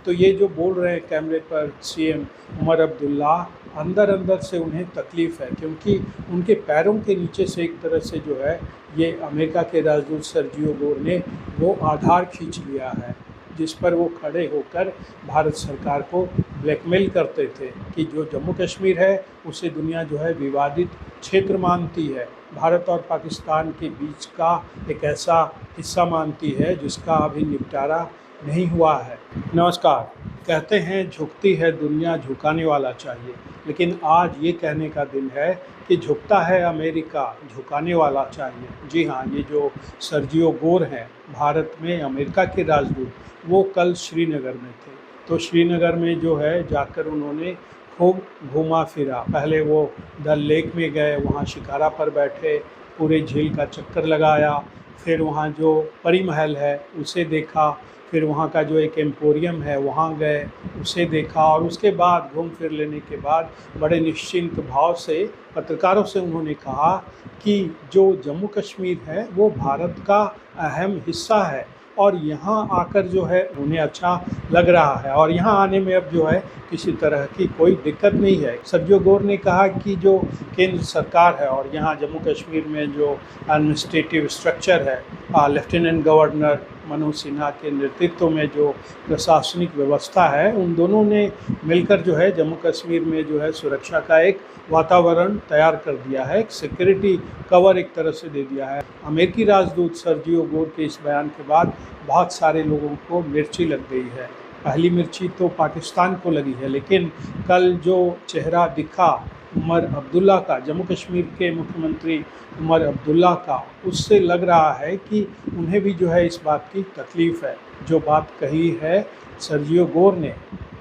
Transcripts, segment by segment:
तो ये जो बोल रहे हैं कैमरे पर सीएम उमर अब्दुल्ला, अंदर अंदर से उन्हें तकलीफ़ है, क्योंकि उनके पैरों के नीचे से एक तरह से जो है ये अमेरिका के राजदूत सर्जियो गोर ने वो आधार खींच लिया है, जिस पर वो खड़े होकर भारत सरकार को ब्लैकमेल करते थे कि जो जम्मू कश्मीर है उसे दुनिया जो है विवादित क्षेत्र मानती है, भारत और पाकिस्तान के बीच का एक ऐसा हिस्सा मानती है जिसका अभी निपटारा नहीं हुआ है। नमस्कार। कहते हैं झुकती है दुनिया, झुकाने वाला चाहिए, लेकिन आज ये कहने का दिन है कि झुकता है अमेरिका, झुकाने वाला चाहिए। जी हाँ, ये जो सर्जियो गोर हैं भारत में अमेरिका के राजदूत, वो कल श्रीनगर में थे। तो श्रीनगर में जो है जाकर उन्होंने खूब घूमा फिरा। पहले वो डल लेक में गए, वहाँ शिकारा पर बैठे, पूरे झील का चक्कर लगाया, फिर वहाँ जो परी महल है उसे देखा, फिर वहाँ का जो एक एम्पोरियम है वहाँ गए, उसे देखा, और उसके बाद घूम फिर लेने के बाद बड़े निश्चिंत भाव से पत्रकारों से उन्होंने कहा कि जो जम्मू कश्मीर है वो भारत का अहम हिस्सा है और यहाँ आकर जो है उन्हें अच्छा लग रहा है और यहाँ आने में अब जो है किसी तरह की कोई दिक्कत नहीं है। सर्जियो गोर ने कहा कि जो केंद्र सरकार है और यहाँ जम्मू कश्मीर में जो एडमिनिस्ट्रेटिव स्ट्रक्चर है, लेफ्टिनेंट गवर्नर मनोज सिन्हा के नेतृत्व में जो प्रशासनिक व्यवस्था है, उन दोनों ने मिलकर जो है जम्मू कश्मीर में जो है सुरक्षा का एक वातावरण तैयार कर दिया है, एक सिक्योरिटी कवर एक तरह से दे दिया है। अमेरिकी राजदूत सर्जियो गोर के इस बयान के बाद बहुत सारे लोगों को मिर्ची लग गई है। पहली मिर्ची तो पाकिस्तान को लगी है, लेकिन कल जो चेहरा दिखा उमर अब्दुल्ला का, जम्मू कश्मीर के मुख्यमंत्री उमर अब्दुल्ला का, उससे लग रहा है कि उन्हें भी जो है इस बात की तकलीफ़ है। जो बात कही है सर्जियो गोर ने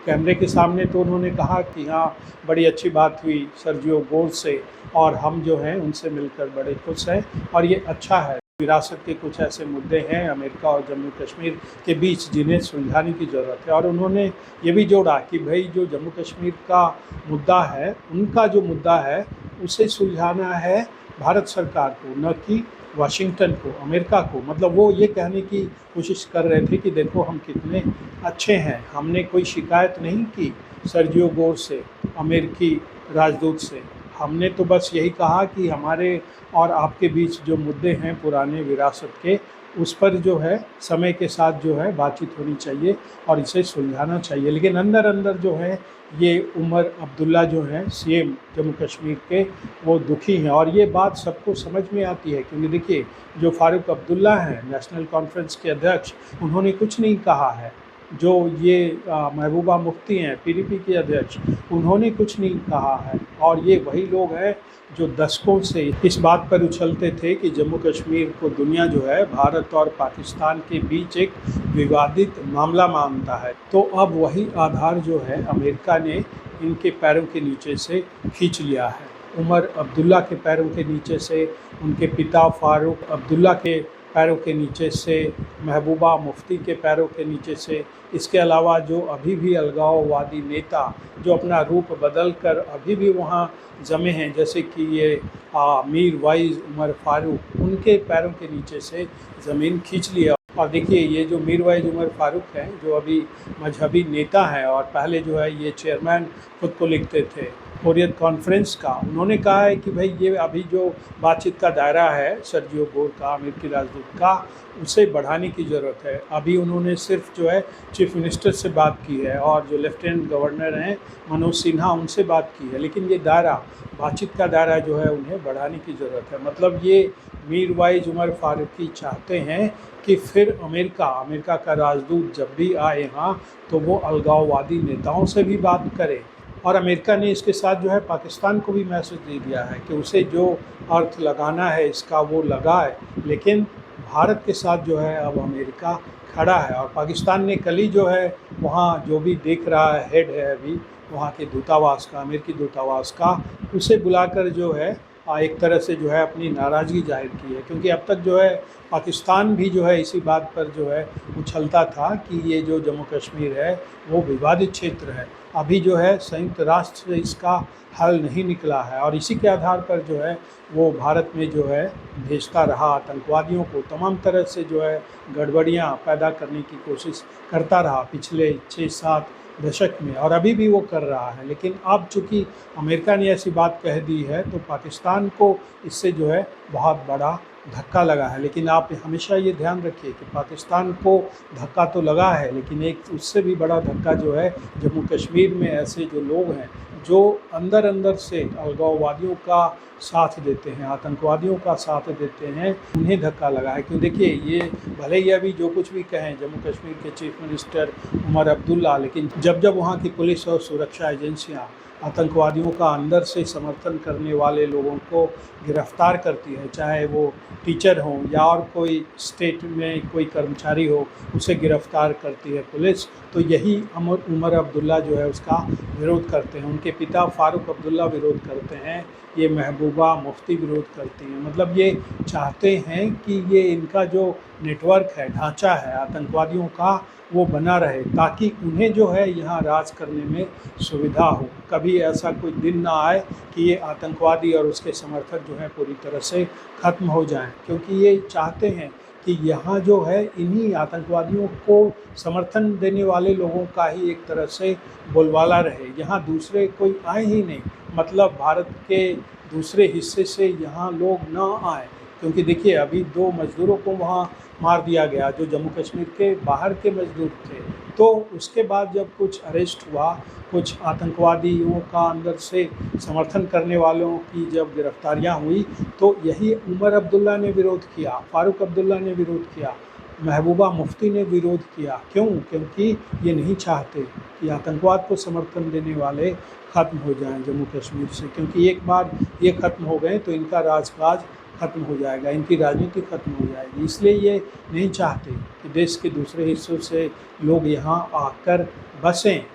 कैमरे के सामने, तो उन्होंने कहा कि हाँ, बड़ी अच्छी बात हुई सर्जियो गोर से और हम जो हैं उनसे मिलकर बड़े खुश हैं और ये अच्छा है। विरासत के कुछ ऐसे मुद्दे हैं अमेरिका और जम्मू कश्मीर के बीच जिन्हें सुलझाने की ज़रूरत है। और उन्होंने ये भी जोड़ा कि भाई जो जम्मू कश्मीर का मुद्दा है, उनका जो मुद्दा है उसे सुलझाना है भारत सरकार को, न कि वाशिंगटन को, अमेरिका को। मतलब वो ये कहने की कोशिश कर रहे थे कि देखो हम कितने अच्छे हैं, हमने कोई शिकायत नहीं की सर्जियो गोर से, अमेरिकी राजदूत से। हमने तो बस यही कहा कि हमारे और आपके बीच जो मुद्दे हैं पुराने विरासत के, उस पर जो है समय के साथ जो है बातचीत होनी चाहिए और इसे सुलझाना चाहिए। लेकिन अंदर अंदर जो है ये उमर अब्दुल्ला जो हैं सीएम जम्मू कश्मीर के, वो दुखी हैं और ये बात सबको समझ में आती है, क्योंकि देखिए जो फारूक अब्दुल्ला हैं नेशनल कॉन्फ्रेंस के अध्यक्ष, उन्होंने कुछ नहीं कहा है। जो ये महबूबा मुफ्ती हैं पीडीपी के अध्यक्ष, उन्होंने कुछ नहीं कहा है। और ये वही लोग हैं जो दशकों से इस बात पर उछलते थे कि जम्मू कश्मीर को दुनिया जो है भारत और पाकिस्तान के बीच एक विवादित मामला मानता है। तो अब वही आधार जो है अमेरिका ने इनके पैरों के नीचे से खींच लिया है। उमर अब्दुल्ला के पैरों के नीचे से, उनके पिता फारूक अब्दुल्ला के पैरों के नीचे से, महबूबा मुफ्ती के पैरों के नीचे से, इसके अलावा जो अभी भी अलगाववादी नेता जो अपना रूप बदल कर अभी भी वहाँ जमे हैं, जैसे कि ये मीर वाइज़ उमर फारूक, उनके पैरों के नीचे से ज़मीन खींच लिया। और देखिए ये जो मीर वाइज़ उमर फारूक हैं, जो अभी मजहबी नेता हैं और पहले जो है ये चेयरमैन खुद को लिखते थे हुर्रियत कॉन्फ्रेंस का, उन्होंने कहा है कि भाई ये अभी जो बातचीत का दायरा है सर्जियो गोर का, अमेरिकी राजदूत का, उसे बढ़ाने की ज़रूरत है। अभी उन्होंने सिर्फ जो है चीफ मिनिस्टर से बात की है और जो लेफ्टिनेंट गवर्नर हैं मनोज सिन्हा, उनसे बात की है, लेकिन ये दायरा, बातचीत का दायरा जो है उन्हें बढ़ाने की ज़रूरत है। मतलब ये मीर वाइज़ उमर फारूकी चाहते हैं कि फिर अमेरिका का राजदूत जब भी आए यहाँ तो वो अलगाववादी नेताओं से भी बात करे। और अमेरिका ने इसके साथ जो है पाकिस्तान को भी मैसेज दे दिया है कि उसे जो अर्थ लगाना है इसका वो लगाए, लेकिन भारत के साथ जो है अब अमेरिका खड़ा है। और पाकिस्तान ने कल ही जो है वहाँ जो भी देख रहा है, हेड है अभी वहाँ के दूतावास का, अमेरिकी दूतावास का, उसे बुलाकर जो है एक तरह से जो है अपनी नाराज़गी जाहिर की है, क्योंकि अब तक जो है पाकिस्तान भी जो है इसी बात पर जो है उछलता था कि ये जो जम्मू कश्मीर है वो विवादित क्षेत्र है। अभी जो है संयुक्त राष्ट्र से इसका हल नहीं निकला है और इसी के आधार पर जो है वो भारत में जो है भेजता रहा आतंकवादियों को, तमाम तरह से जो है गड़बड़ियाँ पैदा करने की कोशिश करता रहा पिछले 6-7 दशक में, और अभी भी वो कर रहा है। लेकिन अब चूँकि अमेरिका ने ऐसी बात कह दी है तो पाकिस्तान को इससे जो है बहुत बड़ा धक्का लगा है। लेकिन आप हमेशा ये ध्यान रखिए कि पाकिस्तान को धक्का तो लगा है, लेकिन एक उससे भी बड़ा धक्का जो है जम्मू कश्मीर में ऐसे जो लोग हैं जो अंदर अंदर से अलगाववादियों का साथ देते हैं, आतंकवादियों का साथ देते हैं, उन्हें धक्का लगा है। क्यों, देखिए ये भले ही अभी जो कुछ भी कहें जम्मू कश्मीर के चीफ मिनिस्टर उमर अब्दुल्ला, लेकिन जब जब वहाँ की पुलिस और सुरक्षा एजेंसियाँ आतंकवादियों का अंदर से समर्थन करने वाले लोगों को गिरफ्तार करती है, चाहे वो टीचर हों या और कोई स्टेट में कोई कर्मचारी हो, उसे गिरफ्तार करती है पुलिस, तो यही उमर अब्दुल्ला जो है उसका विरोध करते हैं। उनके पिता फ़ारूक अब्दुल्ला विरोध करते हैं, ये महबूबा मुफ्ती विरोध करती हैं। मतलब ये चाहते हैं कि ये इनका जो नेटवर्क है, ढांचा है आतंकवादियों का, वो बना रहे ताकि उन्हें जो है यहाँ राज करने में सुविधा हो। कभी ऐसा कोई दिन ना आए कि ये आतंकवादी और उसके समर्थक जो हैं पूरी तरह से ख़त्म हो जाएं, क्योंकि ये चाहते हैं कि यहाँ जो है इन्हीं आतंकवादियों को समर्थन देने वाले लोगों का ही एक तरह से बोलबाला रहे, यहाँ दूसरे कोई आए ही नहीं। मतलब भारत के दूसरे हिस्से से यहाँ लोग ना आए, क्योंकि देखिए अभी 2 मज़दूरों को वहाँ मार दिया गया जो जम्मू कश्मीर के बाहर के मज़दूर थे। तो उसके बाद जब कुछ अरेस्ट हुआ, कुछ आतंकवादियों का अंदर से समर्थन करने वालों की जब गिरफ्तारियां हुई, तो यही उमर अब्दुल्ला ने विरोध किया, फ़ारूक अब्दुल्ला ने विरोध किया, महबूबा मुफ्ती ने विरोध किया। क्यों? क्योंकि ये नहीं चाहते कि आतंकवाद को समर्थन देने वाले ख़त्म हो जाएं जम्मू कश्मीर से, क्योंकि एक बार ये ख़त्म हो गए तो इनका राजकाज ख़त्म हो जाएगा, इनकी राजनीति ख़त्म हो जाएगी। इसलिए ये नहीं चाहते कि देश के दूसरे हिस्सों से लोग यहाँ आकर बसें,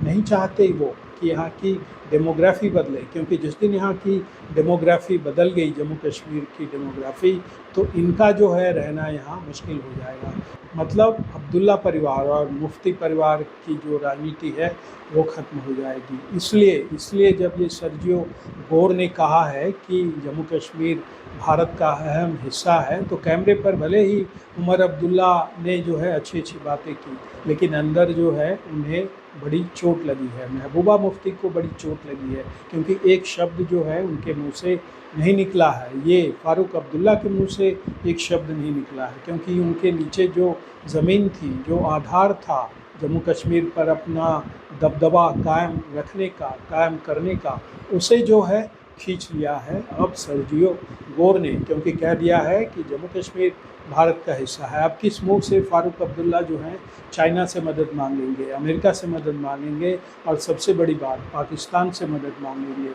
नहीं चाहते वो कि यहाँ की डेमोग्राफ़ी बदले, क्योंकि जिस दिन यहाँ की डेमोग्राफ़ी बदल गई, जम्मू कश्मीर की डेमोग्राफ़ी, तो इनका जो है रहना यहाँ मुश्किल हो जाएगा। मतलब अब्दुल्ला परिवार और मुफ्ती परिवार की जो राजनीति है वो ख़त्म हो जाएगी। इसलिए जब ये सर्जियो गोर ने कहा है कि जम्मू कश्मीर भारत का अहम हिस्सा है, तो कैमरे पर भले ही उमर अब्दुल्ला ने जो है अच्छी अच्छी बातें की, लेकिन अंदर जो है उन्हें बड़ी चोट लगी है। महबूबा मुफ्ती को बड़ी चोट लगी है, क्योंकि एक शब्द जो है उनके मुंह से नहीं निकला है, ये फ़ारूक अब्दुल्ला के मुंह से एक शब्द नहीं निकला है, क्योंकि उनके नीचे जो ज़मीन थी, जो आधार था जम्मू कश्मीर पर अपना दबदबा कायम रखने का, कायम करने का, उसे जो है खींच लिया है अब सर्जियो गोर ने, क्योंकि कह दिया है कि जम्मू कश्मीर भारत का हिस्सा है। अब किस मुँह से फ़ारूक अब्दुल्ला जो हैं चाइना से मदद मांगेंगे, अमेरिका से मदद मांगेंगे, और सबसे बड़ी बात पाकिस्तान से मदद मांगेंगे।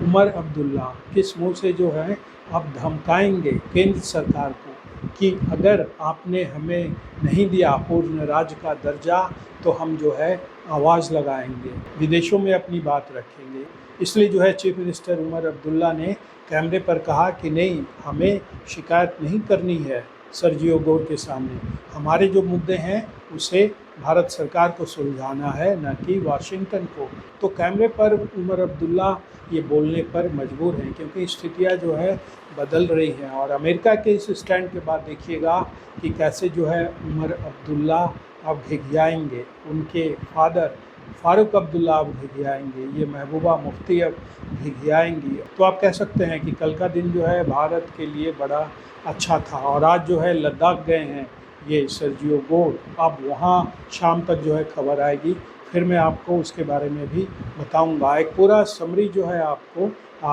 उमर अब्दुल्ला किस मुँह से जो है अब धमकाएंगे केंद्र सरकार को कि अगर आपने हमें नहीं दिया पूर्ण राज्य का दर्जा तो हम जो है आवाज़ लगाएंगे, विदेशों में अपनी बात रखेंगे। इसलिए जो है चीफ मिनिस्टर उमर अब्दुल्ला ने कैमरे पर कहा कि नहीं, हमें शिकायत नहीं करनी है सर्जियो गोर के सामने, हमारे जो मुद्दे हैं उसे भारत सरकार को सुलझाना है, न कि वाशिंगटन को। तो कैमरे पर उमर अब्दुल्ला ये बोलने पर मजबूर हैं, क्योंकि स्थितियाँ जो है बदल रही हैं। और अमेरिका के इस स्टैंड के बाद देखिएगा कि कैसे जो है उमर अब्दुल्ला अब घिघियाएंगे, उनके फादर फ़ारूक अब्दुल्ला अब घिघियाएंगे, ये महबूबा मुफ्ती अब घिघियाएंगी। तो आप कह सकते हैं कि कल का दिन जो है भारत के लिए बड़ा अच्छा था। और आज जो है लद्दाख गए हैं ये सर्जियो गोर, अब वहाँ शाम तक जो है खबर आएगी, फिर मैं आपको उसके बारे में भी बताऊंगा। एक पूरा समरी जो है आपको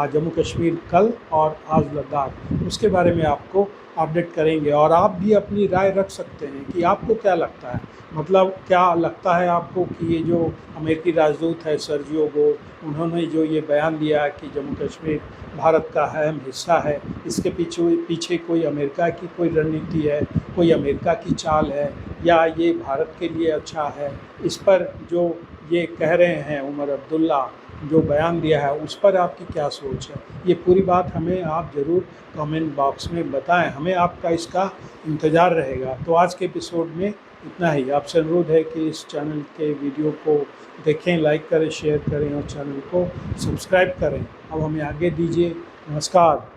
जम्मू कश्मीर कल और आज लद्दाख, उसके बारे में आपको अपडेट करेंगे। और आप भी अपनी राय रख सकते हैं कि आपको क्या लगता है, मतलब क्या लगता है आपको कि ये जो अमेरिकी राजदूत है सर्जियो गोर, उन्होंने जो ये बयान दिया कि जम्मू कश्मीर भारत का अहम हिस्सा है, इसके पीछे कोई अमेरिका की कोई रणनीति है, कोई अमेरिका की चाल है, या ये भारत के लिए अच्छा है? इस पर जो ये कह रहे हैं उमर अब्दुल्ला, जो बयान दिया है उस पर आपकी क्या सोच है, ये पूरी बात हमें आप ज़रूर कमेंट बॉक्स में बताएं, हमें आपका इसका इंतज़ार रहेगा। तो आज के एपिसोड में इतना ही। आपसे अनुरोध है कि इस चैनल के वीडियो को देखें, लाइक करें, शेयर करें और चैनल को सब्सक्राइब करें। अब हमें आगे दीजिए। नमस्कार।